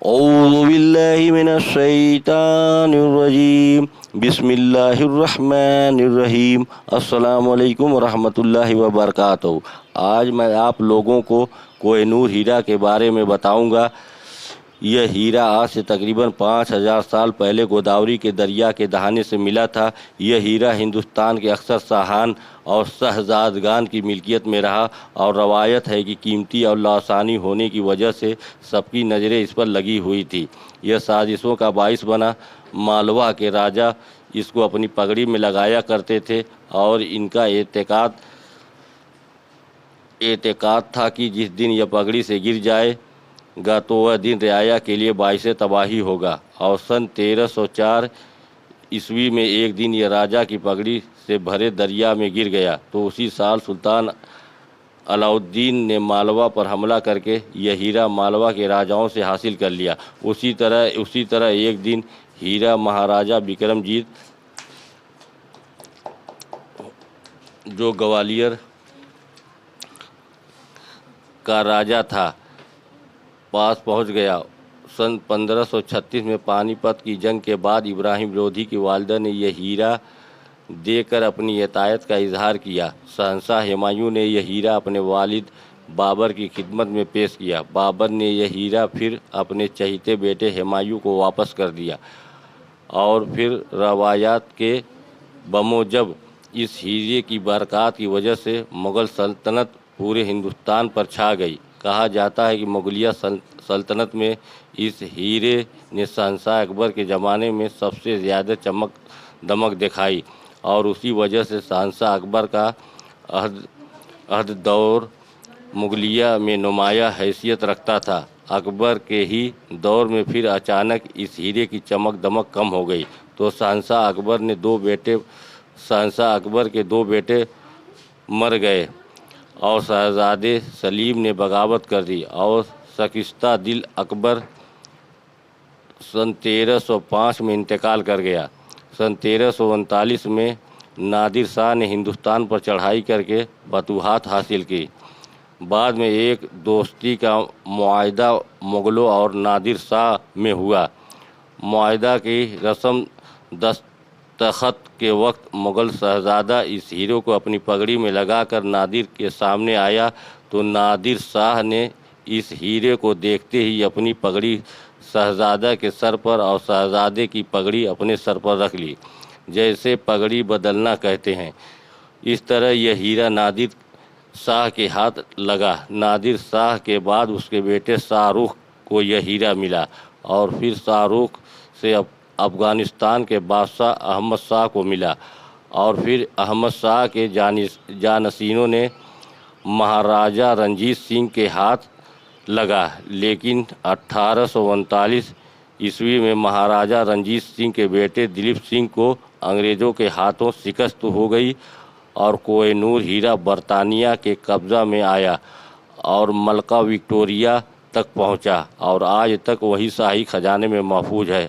اعوذ باللہ من الشیطان الرجیم بسم اللہ الرحمن الرحیم۔ السلام علیکم ورحمۃ اللہ وبرکاتہ۔ آج میں آپ لوگوں کو کوہ نور ہیرا کے بارے میں بتاؤں گا۔ یہ ہیرا آج سے تقریباً 5000 سال پہلے گوداوری کے دریا کے دہانے سے ملا تھا۔ یہ ہیرا ہندوستان کے اکثر شاہان اور شہزادگان کی ملکیت میں رہا، اور روایت ہے کہ قیمتی اور لاسانی ہونے کی وجہ سے سب کی نظریں اس پر لگی ہوئی تھی۔ یہ سازشوں کا باعث بنا۔ مالوا کے راجا اس کو اپنی پگڑی میں لگایا کرتے تھے، اور ان کا اعتقاد تھا کہ جس دن یہ پگڑی سے گر جائے گا تو وہ دن رعایا کے لیے باعث تباہی ہوگا۔ اور سن 1304 عیسوی میں ایک دن یہ راجا کی پگڑی سے بھرے دریا میں گر گیا، تو اسی سال سلطان علاؤالدین نے مالوا پر حملہ کر کے یہ ہیرا مالوا کے راجاؤں سے حاصل کر لیا۔ اسی طرح ایک دن ہیرا مہاراجا بکرم جیت، جو گوالیر کا راجا تھا، پاس پہنچ گیا۔ سن 1536 میں پانی پت کی جنگ کے بعد ابراہیم لودھی کی والدہ نے یہ ہیرا دے کر اپنی اطاعت کا اظہار کیا۔ شہنشاہ ہمایوں نے یہ ہیرا اپنے والد بابر کی خدمت میں پیش کیا۔ بابر نے یہ ہیرا پھر اپنے چہیتے بیٹے ہمایوں کو واپس کر دیا، اور پھر روایات کے بموجب اس ہیرے کی برکات کی وجہ سے مغل سلطنت پورے ہندوستان پر چھا گئی۔ کہا جاتا ہے کہ مغلیہ سلطنت میں اس ہیرے نے شہنشاہ اکبر کے زمانے میں سب سے زیادہ چمک دمک دکھائی، اور اسی وجہ سے شہنشاہ اکبر کا عہد دور مغلیہ میں نمایاں حیثیت رکھتا تھا۔ اکبر کے ہی دور میں پھر اچانک اس ہیرے کی چمک دمک کم ہو گئی، تو شہنشاہ اکبر کے دو بیٹے مر گئے، اور شہزادے سلیم نے بغاوت کر دی، اور شکستہ دل اکبر سن 1305 میں انتقال کر گیا۔ سن 1339 میں نادر شاہ نے ہندوستان پر چڑھائی کر کے فتوحات حاصل کی۔ بعد میں ایک دوستی کا معاہدہ مغلوں اور نادر شاہ میں ہوا۔ معاہدہ کی رسم دستخط کے وقت مغل شہزادہ اس ہیرے کو اپنی پگڑی میں لگا کر نادر کے سامنے آیا، تو نادر شاہ نے اس ہیرے کو دیکھتے ہی اپنی پگڑی شہزادہ کے سر پر اور شہزادے کی پگڑی اپنے سر پر رکھ لی، جیسے پگڑی بدلنا کہتے ہیں۔ اس طرح یہ ہیرا نادر شاہ کے ہاتھ لگا۔ نادر شاہ کے بعد اس کے بیٹے شاہ رخ کو یہ ہیرا ملا، اور پھر شاہ رخ سے افغانستان کے بادشاہ احمد شاہ کو ملا، اور پھر احمد شاہ کے جانشینوں نے مہاراجا رنجیت سنگھ کے ہاتھ لگا، لیکن 1839 عیسوی میں مہاراجا رنجیت سنگھ کے بیٹے دلیپ سنگھ کو انگریزوں کے ہاتھوں شکست ہو گئی، اور کوہ نور ہیرا برطانیہ کے قبضہ میں آیا اور ملکہ وکٹوریہ تک پہنچا، اور آج تک وہی شاہی خزانے میں محفوظ ہے۔